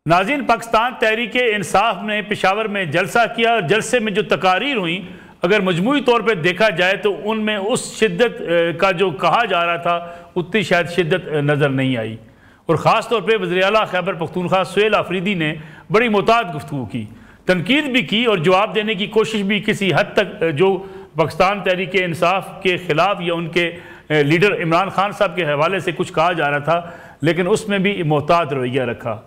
नाज़रीन, पाकिस्तान तहरीक इंसाफ ने पेशावर में जलसा किया और जलसे में जो तकारीर हुई, अगर मजमूई तौर पर देखा जाए तो उनमें उस शिद्दत का जो कहा जा रहा था उतनी शायद शिद्दत नज़र नहीं आई। और ख़ास तौर पर वज़ीर आला खैबर पख्तूनख्वा सुहेल आफरीदी ने बड़ी मुताद गुफ्तगू की, तनकीद भी की और जवाब देने की कोशिश भी किसी हद तक जो पाकिस्तान तहरीक इंसाफ के ख़िलाफ़ या उनके लीडर इमरान खान साहब के हवाले से कुछ कहा जा रहा था, लेकिन उसमें भी मोहतात रवैया रखा।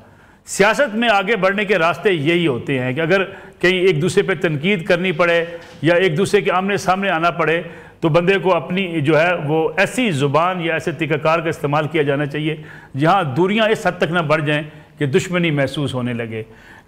सियासत में आगे बढ़ने के रास्ते यही होते हैं कि अगर कहीं एक दूसरे पे तनकीद करनी पड़े या एक दूसरे के आमने सामने आना पड़े तो बंदे को अपनी जो है वो ऐसी ज़ुबान या ऐसे तरीक़ाकार का इस्तेमाल किया जाना चाहिए जहाँ दूरियाँ इस हद तक ना बढ़ जाएँ कि दुश्मनी महसूस होने लगे।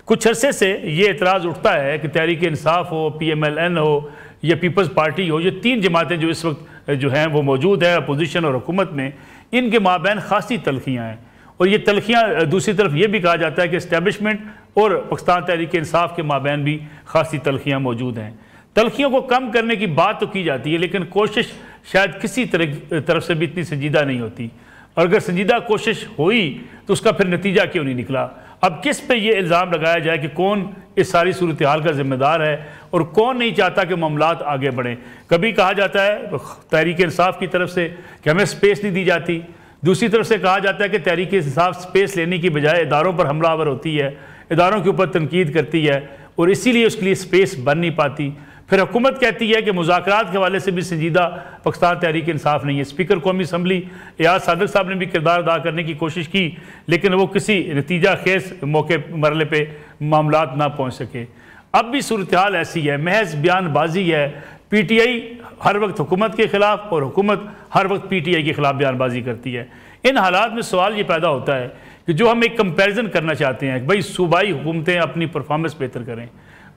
कुछ अरसे से ये एतराज़ उठता है कि तहरीक इंसाफ हो, PMLN हो या पीपल्स पार्टी हो, ये तीन जमातें जो इस वक्त जो हैं वो मौजूद है अपोजिशन और हुकूमत में, इनके माबैन खासी तलखियाँ हैं। और ये तलखियाँ दूसरी तरफ ये भी कहा जाता है कि इस्टेब्लिशमेंट और पाकिस्तान तहरीक इंसाफ के माबैन भी खासी तलखियाँ मौजूद हैं। तलखियों को कम करने की बात तो की जाती है, लेकिन कोशिश शायद किसी तरफ से भी इतनी संजीदा नहीं होती, और अगर संजीदा कोशिश हुई तो उसका फिर नतीजा क्यों नहीं निकला। अब किस पे ये इल्ज़ाम लगाया जाए कि कौन इस सारी सूरत हाल का ज़िम्मेदार है और कौन नहीं चाहता कि मामलात आगे बढ़ें। कभी कहा जाता है तहरीक इंसाफ की तरफ से कि हमें स्पेस नहीं दी जाती, दूसरी तरफ से कहा जाता है कि तहरीक इंसाफ स्पेस लेने की बजाय इदारों पर हमलावर होती है, इदारों के ऊपर तनकीद करती है और इसीलिए उसके लिए स्पेस बन नहीं पाती। फिर हुकूमत कहती है कि मुज़ाकरात के हवाले से भी संजीदा पाकिस्तान तहरीक इंसाफ नहीं है। स्पीकर कौमी असम्बली एयाज सादिक साहब ने भी किरदार अदा करने की कोशिश की, लेकिन वो किसी नतीजा खेज मौके मरले पे मामलात ना पहुँच सके। अब भी सूरत हाल ऐसी है, महज बयानबाजी है। PTI हर वक्त हुकूमत के ख़िलाफ़ और हुकूमत हर वक्त PTI के ख़िलाफ़ बयानबाजी करती है। इन हालात में सवाल ये पैदा होता है कि जो हम एक कंपैरिजन करना चाहते हैं, भाई सूबाई हुकूमतें अपनी परफॉर्मेंस बेहतर करें,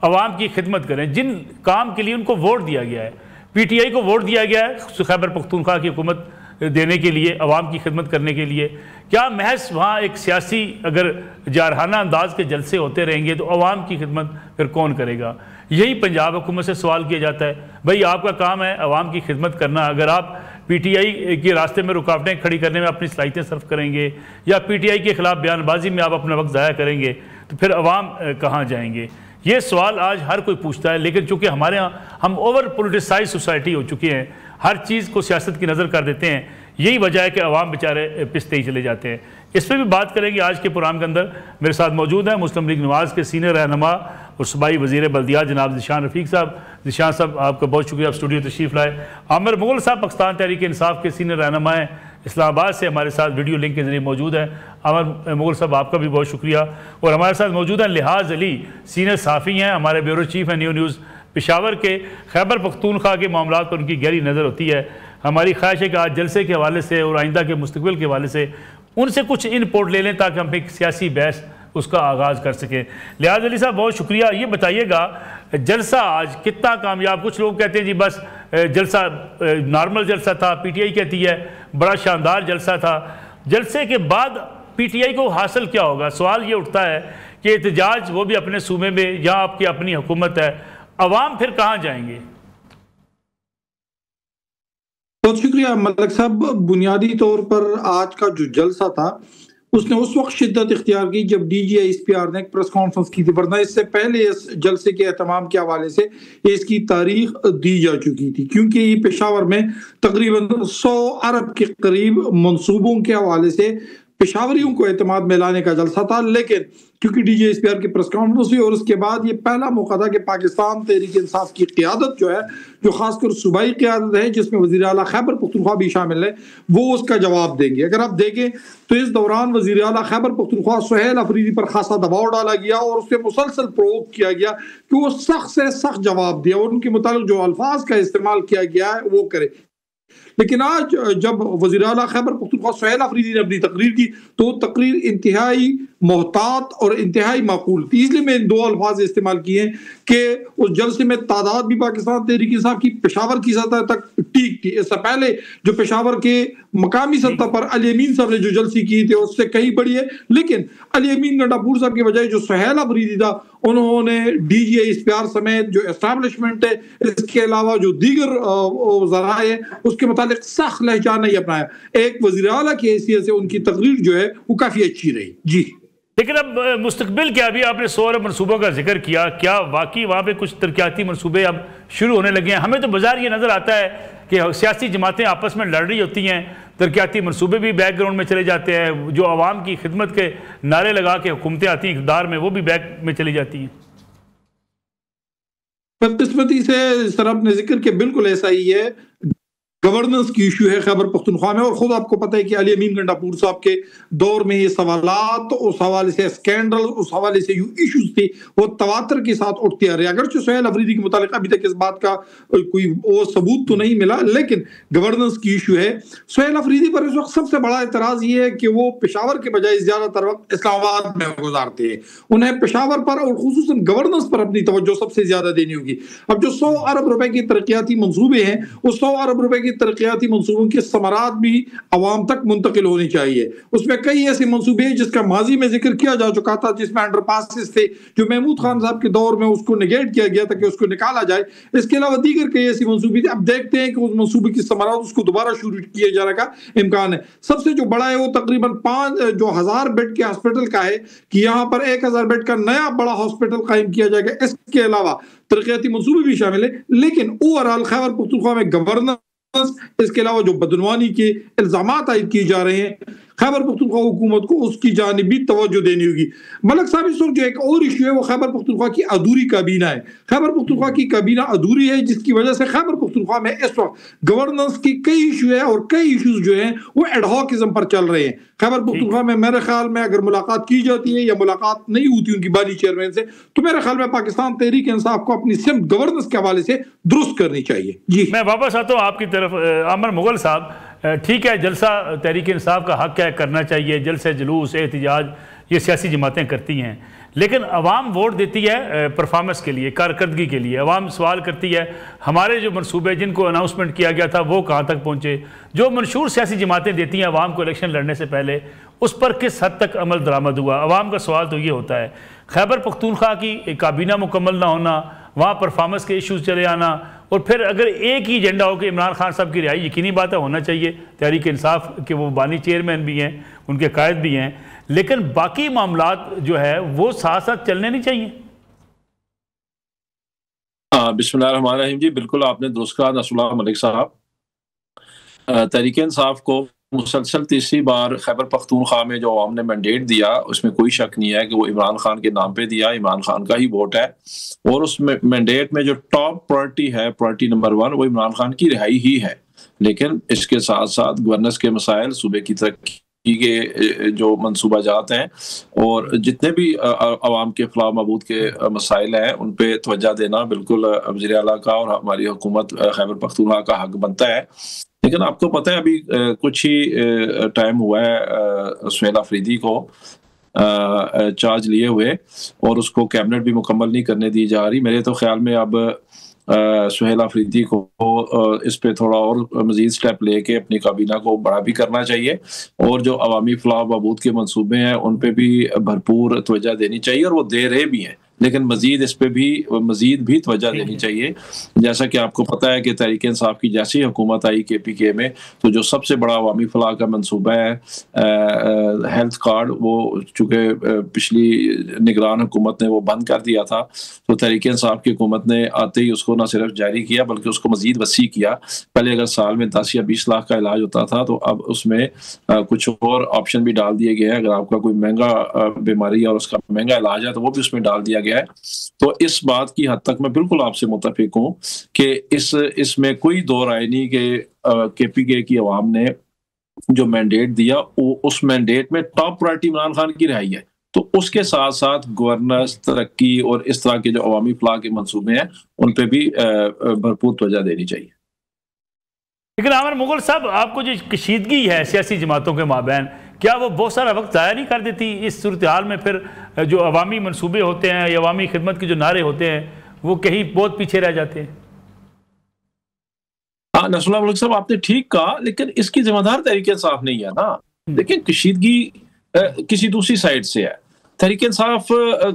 अवाम की खिदमत करें, जिन काम के लिए उनको वोट दिया गया है, PTI को वोट दिया गया है खैबर पख्तूनख्वा की हुकूमत देने के लिए, अवाम की खिदमत करने के लिए, क्या महज वहाँ एक सियासी अगर जारहाना अंदाज के जलसे होते रहेंगे तो अवाम की खिदमत फिर कौन करेगा। यही पंजाब हुकूमत से सवाल किया जाता है, भाई आपका काम है अवाम की खिदमत करना, अगर आप PTI के रास्ते में रुकावटें खड़ी करने में अपनी सलाहियतें सर्फ करेंगे या PTI के ख़िलाफ़ बयानबाजी में आप अपना वक्त ज़ाया करेंगे तो फिर अवाम कहाँ जाएंगे। ये सवाल आज हर कोई पूछता है, लेकिन चूँकि हमारे यहाँ हम ओवर पोलिटिसाइज सोसाइटी हो चुके हैं, हर चीज़ को सियासत की नज़र कर देते हैं, यही वजह है कि अवाम बेचारे पिसते ही चले जाते हैं। इस पर भी बात करेंगे आज के प्रोग्राम के अंदर। मेरे साथ मौजूद हैं मुस्लिम लीग नवाज़ के सीनियर रहनुमा और सूबाई वज़ीर बल्दियात जनाब ज़ीशान रफ़ीक साहब। ज़ीशान साहब, आपका बहुत शुक्रिया, आप स्टूडियो तशरीफ़ लाए। आमिर मुग़ल साहब पाकिस्तान तहरीक इंसाफ के सीनियर रहनुमा हैं, इस्लामाबाद से हमारे साथ वीडियो लिंक के जरिए मौजूद हैं। आमिर मुग़ल साहब, आपका भी बहुत शुक्रिया। और हमारे साथ मौजूद हैं लिहाज अली, सीनियर सहाफ़ी हैं, हमारे ब्यूरो चीफ़ हैं न्यूज़ पेशावर के। खैबर पख्तूनख्वा के मामलात पर उनकी गहरी नज़र होती है। हमारी ख्वाहिश है कि आज जलसे के हवाले से और आइंदा के मुस्तकबिल के हवाले से उनसे कुछ इनपुट ले लें ताकि हम एक सियासी बहस उसका आगाज़ कर सकें। लिहाज अली साहब, बहुत शुक्रिया। ये बताइएगा जलसा आज कितना कामयाब, कुछ लोग कहते हैं जी बस जलसा नॉर्मल जलसा था, PTI कहती है बड़ा शानदार जलसा था, जलसे के बाद PTI को हासिल क्या होगा। सवाल ये उठता है कि एहतजाज वो भी अपने सूबे में, यहाँ आपकी अपनी हुकूमत है, अवाम फिर कहाँ जाएंगे। बहुत शुक्रिया मलिक साहब। बुनियादी तौर पर आज का जो जलसा था उसने उस वक्त शिद्दत इख्तियार की जब DGI SPR ने एक प्रेस कॉन्फ्रेंस की थी, वरना इससे पहले इस जलसे के एहतमाम के हवाले से इसकी तारीख दी जा चुकी थी, क्योंकि ये पेशावर में तकरीबन 100 अरब के करीब मंसूबों के हवाले से पेशावरियों को एतमाद में लाने का जलसा था। लेकिन क्योंकि DGI SPR की प्रेस कॉन्फ्रेंस हुई और उसके बाद ये पहला मौका था कि पाकिस्तान तहरीक इंसाफ की क़ियादत जो है, जो खासकर सूबाई क़ियादत है जिसमें वज़ीर आला खैबर पख्तूनख्वा भी शामिल है, वो उसका जवाब देंगे। अगर आप देखें तो इस दौरान वज़ीर आला खैबर पख्तूनख्वा सुहेल आफरीदी पर खासा दबाव डाला गया और उससे मुसलसल प्रोवोक किया गया कि वो सख्त से सख्त जवाब दिया और उनके मुताबिक जो अल्फाज का इस्तेमाल किया गया है वो करे। लेकिन आज जब वज़ीर आला खैबर पख्तूनख्वा सुहेल आफरीदी ने अपनी तकरीर की तो तकरीर इंतहाई मोहतात और इंतहाई माकूल थी। इसलिए मैं इन दो अल्फाज इस्तेमाल किए कि उस जलसे में तादाद भी पाकिस्तान तहरीक इंसाफ की पेशावर की सतह तक ठीक थी। इससे पहले जो पेशावर के मकामी सतह पर अली अमीन साहब ने जो जलसी की थी उससे कहीं बड़ी है, लेकिन अली अमीन गंडापुर साहब के बजाय जो सुहेल आफरीदी था उन्होंने DGI SPR समेत जो एस्टैब्लिशमेंट है, इसके अलावा जो दीगर ज़राए है, उसके मुतालिक सख्त लहजा नहीं अपनाया। एक वज़ीर आला की हैसियत से उनकी तकरीर जो है वो काफ़ी अच्छी रही। जी लेकिन अब मुस्तकबिल क्या, अभी आपने 100 अरब मनसूबों का जिक्र किया, क्या वाकई वहाँ पे कुछ तरक्याती मनसूबे अब शुरू होने लगे हैं? हमें तो बाजार ये नज़र आता है कि सियासी जमातें आपस में लड़ रही होती हैं, तरक्याती मनसूबे भी बैकग्राउंड में चले जाते हैं, जो आवाम की खिदमत के नारे लगा के हुकूमतें आती हैं इक़्तिदार में, वो भी बैक में चली जाती हैं। बदकिस्मती से इस तरह आपने जिक्र किया, बिल्कुल ऐसा ही है। गवर्नेंस की इशू है खैबर पख्तूनख्वा में, और खुद आपको पता है कि अली अमीन गंडापुर साहब के दौर में ये सवालात, उस हवाले से स्कैंडल, उस हवाले से जो इश्यूज थे वो तवातर के साथ उठते आ रहे। अगरचे सुहेल अफरीदी के मुतालिक अभी तक इस बात का कोई वो सबूत तो नहीं मिला, लेकिन गवर्नेंस की इशू है। सुहेल अफरीदी पर इस वक्त सबसे बड़ा एतराज ये है कि वो पेशावर के बजाय ज्यादातर वक्त इस्लामाबाद में गुजारते हैं। उन्हें पेशावर पर और खुसूसन गवर्नेंस पर अपनी तवज्जो सबसे ज्यादा देनी होगी। अब जो 100 अरब रुपए की तरक्याती मंसूबे हैं, उस 100 अरब रुपए की तरक्याती मंसूबों के समारात भी अवाम तक मुंतकिल होनी चाहिए। उसमें कई ऐसे मंसूबे हैं जिसका माजी में जिक्र किया जा चुका था, जिसमें अंडरपासेस थे जो महमूद खान साहब के दौर में उसको निगेट किया गया था कि उसको निकाला जाए। इसके अलावा दीगर कई ऐसी मंसूबी थी। अब देखते हैं कि उस मंसूबे की समारात उसको दोबारा शुरू किए जाने का इम्कान है। सबसे जो बड़ा है वो तकरीबन 5,000 बेड के हॉस्पिटल का है कि यहाँ पर 1,000 बेड का नया बड़ा हॉस्पिटल कायम किया जाएगा। इसके अलावा तरक्याती मंसूबे भी शामिल है, लेकिन ओवरऑल खैबर पख्तूनख्वा में गवर्नेंस, इसके अलावा जो बदनवानी के इल्जामात आयद किए जा रहे हैं, खैबर पख्तूनख्वा हुकूमत को उसकी जानिब भी तवज्जो देनी होगी। मलक साहब, इस वक्त जो एक और इशू है वो खैबर पख्तूनख्वा की अधूरी काबीना है। खैबर पख्तूनख्वा की काबीना अधूरी है, जिसकी वजह से खैबर पख्तूनख्वा में इस वक्त गवर्नेंस की कई इशू है और कई इशूज जो हैं वो एडहॉकिज्म पर चल रहे हैं। खैबर पख्तूनख्वा में मेरे ख्याल में अगर मुलाकात की जाती है या मुलाकात नहीं होती उनकी बानी चेयरमैन से, तो मेरे ख्याल में पाकिस्तान तहरीक इंसाफ को अपनी सिमत गवर्नेंस के हवाले से दुरुस्त करनी चाहिए। जी, मैं वापस आता हूँ आपकी तरफ। आमर मुगल साहब, ठीक है, जलसा तहरीक इंसाफ का हक है, करना चाहिए, जलसे जुलूस एहतजाज ये सियासी जमातें करती हैं, लेकिन अवाम वोट देती है परफॉर्मेंस के लिए, कारकर्दगी के लिए। अवाम सवाल करती है हमारे जो मनसूबे जिनको अनाउंसमेंट किया गया था वो कहाँ तक पहुँचे। जो मंशूर सियासी जमातें देती हैं अवाम को इलेक्शन लड़ने से पहले, उस पर किस हद तक अमल दरामद हुआ। अवाम का सवाल तो ये होता है। खैबर पख्तूनख्वा की काबीना मुकम्मल ना होना, वहाँ परफॉर्मेंस के इशूज़ चले आना, और फिर अगर एक ही एजेंडा हो कि इमरान खान साहब की रिहाई, यकीनी बात है होना चाहिए, तहरीक इंसाफ के वो बानी चेयरमैन भी हैं, उनके कायद भी हैं, लेकिन बाकी मामलात जो है वो साथ साथ चलने नहीं चाहिए। बिस्मिल्लाहिर्रहमानिर्रहीम जी, बिल्कुल आपने दुरुस्त कहा नसरुल्लाह मलिक साहब। तहरीक इंसाफ को मुसलसल तीसरी बार खैबर पख्तूनख्वा में जो अवाम ने मैंडेट दिया, उसमें कोई शक नहीं है कि वो इमरान खान के नाम पे दिया, इमरान खान का ही वोट है। और उस मैंडेट में जो टॉप प्रायोरिटी है, प्रायोरिटी नंबर 1, वो इमरान खान की रिहाई ही है। लेकिन इसके साथ साथ गवर्नेंस के मसाइल, सूबे की तरक्की के जो मनसूबा जात हैं और जितने भी अवाम के फलाह मबूद के मसाइल हैं उन पे तवज्जो देना बिल्कुल वज़ीर आला का और हमारी हुकूमत खैबर पख्तूनख्वा का हक बनता है। लेकिन आपको पता है अभी कुछ ही टाइम हुआ है सुहेल अफरीदी को चार्ज लिए हुए और उसको कैबिनेट भी मुकम्मल नहीं करने दी जा रही। मेरे तो ख्याल में अब सुहेल अफरीदी को इस पे थोड़ा और मजीद स्टेप लेके अपनी काबीना को बड़ा भी करना चाहिए और जो अवामी फलाह बहबूद के मंसूबे हैं उन पे भी भरपूर तवज्जो देनी चाहिए, और वो दे रहे भी हैं, लेकिन मजीद मजीद भी तवज्जो देनी चाहिए। जैसा कि आपको पता है कि तहरीक इंसाफ की जैसी हुकूमत आई KPK में, तो जो सबसे बड़ा अवामी फलाह का मंसूबा है हेल्थ कार्ड, वो चूँकि पिछली निगरान हुकूमत ने वो बंद कर दिया था, तो तहरीक इंसाफ की हुकूमत ने आते ही उसको न सिर्फ जारी किया बल्कि उसको मजीद वसी किया। पहले अगर साल में 10 या 20 लाख का इलाज होता था, तो अब उसमें कुछ और ऑप्शन भी डाल दिए गए हैं। अगर आपका कोई महंगा बीमारी है और उसका महंगा इलाज है तो वो भी उसमें डाल दिया गया है। तो इस बात की हद तक मैं बिल्कुल आपसे मुत्तफिक हूँ कि इसमें कोई दो राय नहीं कि KPK की आवाम ने जो मैंडेट दिया उस मैंडेट में टॉप प्रायोरिटी इमरान खान की रिहाई है, तो उसके साथ साथ गवर्नेंस, तरक्की और इस तरह के जो अवामी फलाह के मंसूबे हैं उन पे भी भरपूर तवज्जो देनी चाहिए। लेकिन आमिर मुगल साहब, आपको जो कशीदगी है सियासी जमातों के माबैन, क्या वो बहुत सारा वक्त ज़ाया नहीं कर देती इस सूरत हाल में? फिर जो अवामी मंसूबे होते हैं या अवामी खिदमत के जो नारे होते हैं वो कहीं बहुत पीछे रह जाते हैं। हाँ नसरुल्लाह मलिक साहब, आपने ठीक कहा, लेकिन इसकी जिम्मेदार तहरीक इंसाफ नहीं है ना। लेकिन कशीदगी किसी दूसरी साइड से है। तहरीक इंसाफ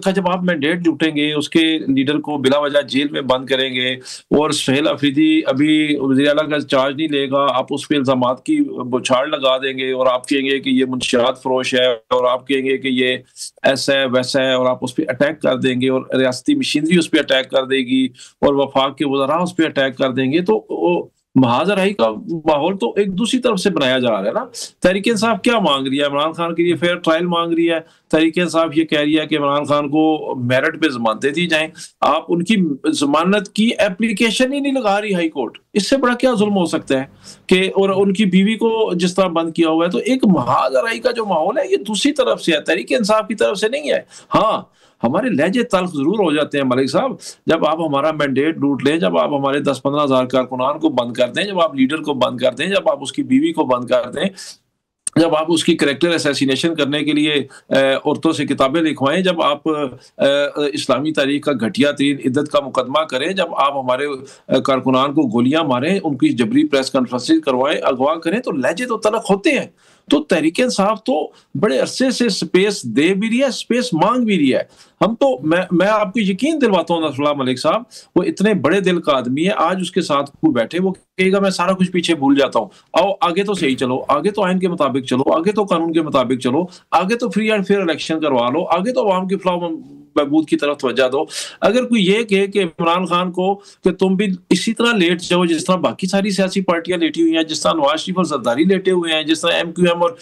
का जब आप मैंडेट लूटेंगे, उसके लीडर को बिला वजह जेल में बंद करेंगे और सुहेल अफरीदी अभी वज़ीर आला का चार्ज नहीं लेगा, आप उस पर इल्जामात की बौछार लगा देंगे और आप कहेंगे कि ये मुंशियात फरोश है और आप कहेंगे कि ये ऐसा है वैसा है और आप उस पर अटैक कर देंगे और रियासती मशीनरी उस पर अटैक कर देगी और वफाक के वज़रा उस पर अटैक कर देंगे, तो महाजराई का माहौल तो एक दूसरी तरफ से बनाया जा रहा है ना। तहरीक इंसाफ क्या मांग रही है? इमरान खान के लिए फेयर ट्रायल मांग रही है। तहरीक इंसाफ ये कह रही है कि इमरान खान को मेरिट पे जमानतें दी जाएं। आप उनकी जमानत की एप्लीकेशन ही नहीं लगा रही हाई कोर्ट। इससे बड़ा क्या जुल्म हो सकता है कि और उनकी बीवी को जिस तरह बंद किया हुआ है। तो एक महाजराई का जो माहौल है ये दूसरी तरफ से है, तहरीक इंसाफ की तरफ से नहीं है। हाँ, हमारे लहजे तल्ख जरूर हो जाते हैं मलिक साहब, जब आप हमारा मैंडेट लूट लें, जब आप हमारे 10-15 हज़ार कारकुनान को बंद कर दें, जब आप लीडर को बंद कर दें, जब आप उसकी बीवी को बंद कर दें, जब आप उसकी करेक्टर असैसिनेशन करने के लिए औरतों से किताबें लिखवाएं, जब आप इस्लामी तारीख का घटिया तीन इद्दत का मुकदमा करें, जब आप हमारे कारकुनान को गोलियां मारें, उनकी जबरी प्रेस कॉन्फ्रेंस करवाएं, अगवा करें, तो लहजे तो तलख होते हैं। तो तहरीक इंसाफ तो बड़े अरसे से स्पेस दे भी रही है, स्पेस मांग भी रही है। हम तो मैं आपको यकीन दिलवाता हूँ नसरुल्लाह मलिक साहब, वो इतने बड़े दिल का आदमी है, आज उसके साथ कोई बैठे वो कहेगा मैं सारा कुछ पीछे भूल जाता हूँ, आओ आगे तो सही चलो, आगे तो आइन के मुताबिक चलो, आगे तो कानून के मुताबिक चलो, आगे तो फ्री एंड फेयर इलेक्शन करवा लो, आगे तो अवाम की फलाह बहबूद की तरफ तवज्जो दो। अगर कोई ये कहे कि इमरान खान को कि तुम भी इसी तरह लेट जाओ जिस तरह बाकी सारी सियासी पार्टियां लेटी हुई हैं, जिस तरह नवाज शरीफ और जरदारी लेटे हुए हैं, जिस तरह MQM और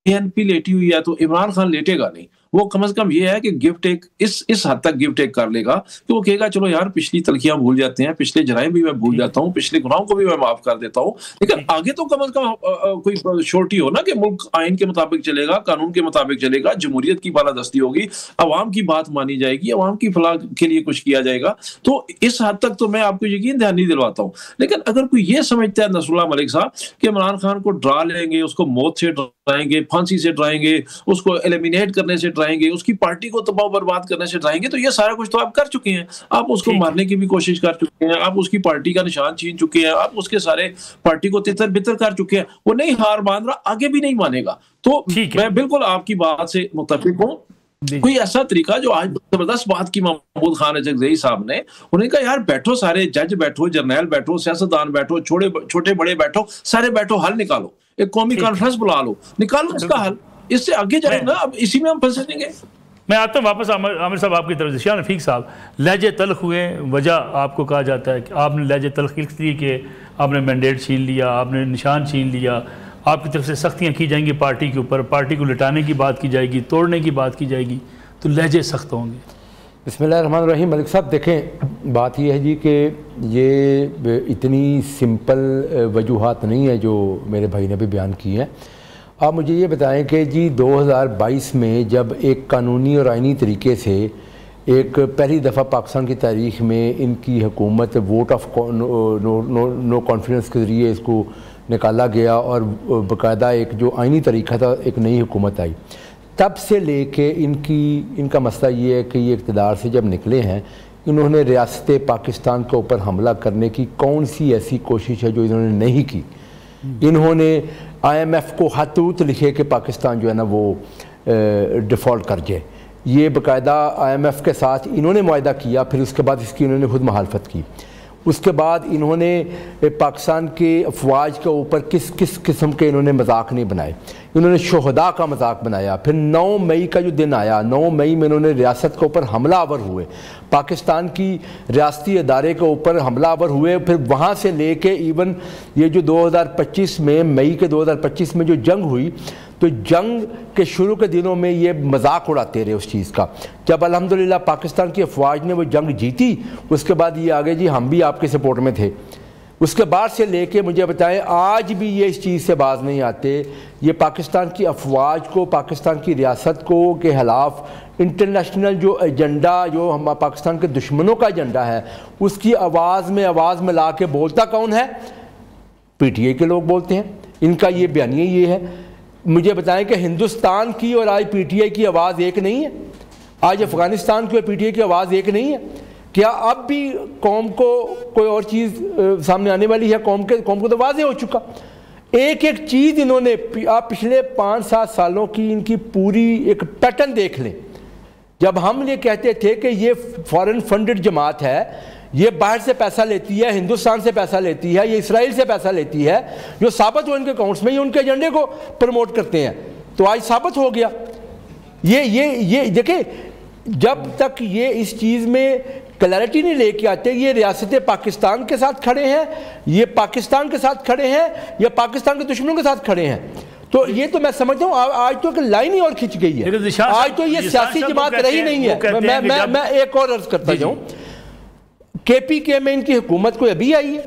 ANP लेटी हुई है, तो इमरान खान लेटेगा नहीं। वो कम से कम ये है कि गिव टेक इस हद तक गिव टेक कर लेगा कि वो कहेगा चलो यार पिछली तलखियां भूल जाते हैं, पिछले जराइम भी मैं भूल जाता हूँ, पिछले गुनाहों को भी मैं माफ कर देता हूँ, लेकिन आगे तो कम से कम कोई श्योरिटी हो ना कि मुल्क आइन के मुताबिक चलेगा, कानून के मुताबिक चलेगा, जमहूरियत की बालादस्ती होगी, अवाम की बात मानी जाएगी, अवाम की फलाह के लिए कुछ किया जाएगा। तो इस हद तक तो मैं आपको यकीन दहानी दिलवाता हूँ। लेकिन अगर कोई ये समझता है नसरुल्लाह मलिक साहब कि इमरान खान को डरा लेंगे, उसको मौत से डराएंगे, फांसी से डराएंगे, उसको एलिमिनेट करने से डराएंगे, उसकी पार्टी को तबाह बर्बाद करने से डराएंगे, तो ये सारा कुछ तो आप कर चुके हैं। आप उसको मारने की भी कोशिश कर चुके हैं, आप उसकी पार्टी का निशान छीन चुके हैं, आप उसके सारे पार्टी को तितर बितर कर चुके हैं। वो नहीं हार मान रहा, आगे भी नहीं मानेगा। तो मैं बिल्कुल आपकी बात से मुत्तफिक हूँ। कोई ऐसा तरीका जो आज जबरदस्त बात की महमूद खान अजगज़ई साहब ने, उन्होंने कहा यार बैठो, सारे जज बैठो, जर्नैल बैठो, सियासतदान बैठो, छोटे बड़े बैठो, सारे बैठो, हल निकालो, एक कौमी कॉन्फ्रेंस बुला लो, निकालो इसका हल, इससे आगे जाए ना। अब इसी में हम फंसे जाएंगे। मैं आता हूँ वापस आमिर साहब आपकी तरफ से। शाह रफीक साहब, लहजे तल्ख हुए, वजह आपको कहा जाता है कि आपने लहजे तल्ख इसलिए कि आपने मैंडेट छीन लिया, आपने निशान छीन लिया, आपकी तरफ से सख्तियाँ की जाएंगी पार्टी के ऊपर, पार्टी को लिटाने की बात की जाएगी, तोड़ने की बात की जाएगी, तो लहजे सख्त होंगे। बिस्मिल्लाहिर्रहमानिर्रहीम। मलिक साहब देखें, बात यह है जी कि ये इतनी सिंपल वजूहात नहीं है जो मेरे भाई ने भी बयान की है। आप मुझे ये बताएं कि जी 2022 में जब एक कानूनी और आइनी तरीके से एक पहली दफ़ा पाकिस्तान की तारीख़ में इनकी हुकूमत वोट ऑफ नो कॉन्फिडेंस के ज़रिए इसको निकाला गया और बाकायदा एक जो आइनी तरीका था, एक नई हुकूमत आई, तब से लेके इनका मसला ये है कि ये इक़्तिदार से जब निकले हैं, इन्होंने रियासत पाकिस्तान के ऊपर हमला करने की कौन सी ऐसी कोशिश है जो इन्होंने नहीं की। इन्होंने IMF को खतूत लिखे कि पाकिस्तान जो है ना वो डिफ़ॉल्ट कर जाए, ये बाकायदा IMF के साथ इन्होंने मुआहदा किया, फिर उसके बाद इसकी इन्होंने खुद मुखालफत की। उसके बाद इन्होंने पाकिस्तान के अफवाज के ऊपर किस किस किस्म के इन्होंने मजाक नहीं बनाए, इन्होंने शोहदा का मजाक बनाया। फिर 9 मई का जो दिन आया, 9 मई में इन्होंने रियासत के ऊपर हमलावर हुए, पाकिस्तान की रियासती अदारे के ऊपर हमलावर हुए। फिर वहाँ से लेके इवन ये जो 2025 में, मई के 2025 में जो जंग हुई, तो जंग के शुरू के दिनों में ये मजाक उड़ाते रहे उस चीज़ का। जब अल्हम्दुलिल्लाह पाकिस्तान की अफवाज ने वो जंग जीती, उसके बाद ये आगे जी हम भी आपके सपोर्ट में थे। उसके बाद से लेके मुझे बताएं, आज भी ये इस चीज़ से बाज नहीं आते। ये पाकिस्तान की अफवाज को, पाकिस्तान की रियासत को के ख़िलाफ़ इंटरनेशनल जो एजेंडा, जो हम पाकिस्तान के दुश्मनों का एजेंडा है, उसकी आवाज़ में ला के बोलता कौन है? PTI के लोग बोलते हैं। इनका ये बयानिया ये है। मुझे बताएं कि हिंदुस्तान की और आज PTI की आवाज़ एक नहीं है, आज अफ़गानिस्तान की और PTI की आवाज़ एक नहीं है। क्या अब भी कौम को कोई और चीज़ सामने आने वाली है? कौम को तो वाज़ेह हो चुका। एक एक चीज़ इन्होंने, आप पिछले 5-7 सालों की इनकी पूरी एक पैटर्न देख लें। जब हम ये कहते थे कि ये फॉरेन फंडेड जमात है, ये बाहर से पैसा लेती है, हिंदुस्तान से पैसा लेती है, ये इसराइल से पैसा लेती है, जो साबित हो इनके अकाउंट्स में, ये उनके एजेंडे को प्रमोट करते हैं, तो आज साबित हो गया। ये देखिए, जब तक ये इस चीज़ में क्लैरिटी नहीं लेके आते, ये रियासत पाकिस्तान के साथ खड़े हैं, ये पाकिस्तान के साथ खड़े हैं, या पाकिस्तान के दुश्मनों के साथ खड़े हैं, तो ये तो मैं समझता हूँ आज तो लाइन ही और खिंच गई है। आज तो ये सियासी जमात रही नहीं है। मैं एक और अर्ज करता जाऊँ, KPK में इनकी हुकूमत कोई अभी आई है?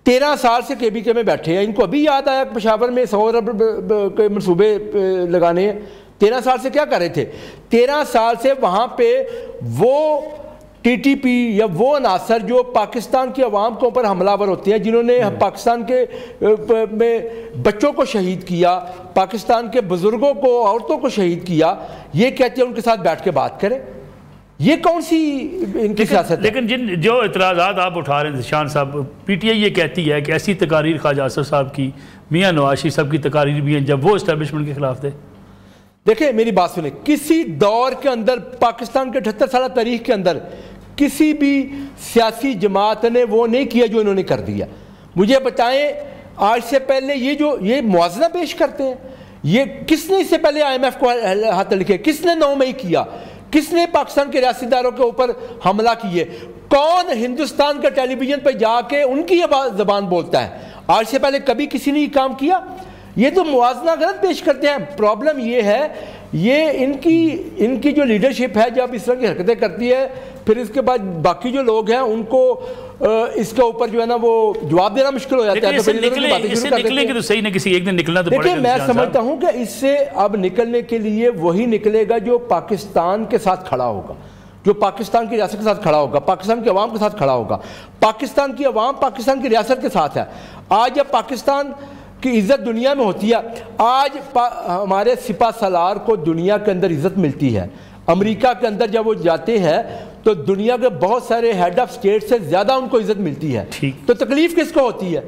13 साल से KPK में बैठे हैं, इनको अभी याद आया पेशावर में 100 अरब के मनसूबे लगाने हैं। 13 साल से क्या कर रहे थे? 13 साल से वहाँ पे वो TTP या वो अनासर जो पाकिस्तान की अवाम के ऊपर हमलावर होते हैं, जिन्होंने पाकिस्तान के में बच्चों को शहीद किया, पाकिस्तान के बुजुर्गों को, औरतों को शहीद किया, ये कहते हैं उनके साथ बैठ के बात करें। ये कौन सी इनकी सियासत है? लेकिन जो इतराज़ात आप उठा रहे हैं शान साहब, PTI ये कहती है कि ऐसी तकारीर ख्वाजा असद साहब की, मियाँ नवाज शरीफ साहब की तकारीर भी हैं जब वो इस्टेब्लिशमेंट के खिलाफ थे। देखिए मेरी बात सुने, किसी दौर के अंदर पाकिस्तान के 78 साल तारीख के अंदर किसी भी सियासी जमात ने वो नहीं किया जो इन्होंने कर दिया। मुझे बताएं, आज से पहले ये मुआवजा पेश करते हैं, ये किसने इससे पहले IMF को हाथ लिखे? किसने 9 मई किया? किसने पाकिस्तान के रियासतदारों के ऊपर हमला किए? कौन हिंदुस्तान के टेलीविजन पर जाके उनकी जबान बोलता है? आज से पहले कभी किसी ने ये काम किया? ये तो मुआवजा गलत पेश करते हैं। प्रॉब्लम ये है, ये इनकी जो लीडरशिप है जब इस तरह की हरकतें करती है, फिर इसके बाद बाकी जो लोग हैं उनको इसके ऊपर जो है ना वो जवाब देना मुश्किल हो जाता है। तो निकलेंगे तो सही ना, किसी एक दिन निकलना तो देखिए, मैं समझता हूं कि इससे अब निकलने के लिए वही निकलेगा जो पाकिस्तान के साथ खड़ा होगा, जो पाकिस्तान की रियासत के साथ खड़ा होगा, पाकिस्तान की अवाम के साथ खड़ा होगा। पाकिस्तान की अवाम पाकिस्तान की रियासत के साथ है। आज जब पाकिस्तान की इज़्ज़त दुनिया में होती है, आज हमारे सिपा सलार को दुनिया के अंदर इज़्ज़त मिलती है। अमेरिका के अंदर जब वो जाते हैं तो दुनिया के बहुत सारे हेड ऑफ स्टेट से ज़्यादा उनको इज़्ज़त मिलती है। तो तकलीफ किसको होती है?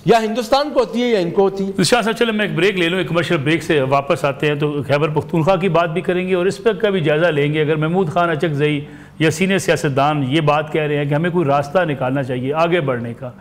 या हिंदुस्तान को होती है या इनको होती है? शाह साहब, चलो मैं एक ब्रेक ले लूँ, एक कमर्शियल ब्रेक से वापस आते हैं तो खैबर पख्तूनख्वा की बात भी करेंगे और इस पर का भी जायज़ा लेंगे। अगर महमूद खान अचकज़ई या सीनियर सियासतदान ये बात कह रहे हैं कि हमें कोई रास्ता निकालना चाहिए आगे बढ़ने का,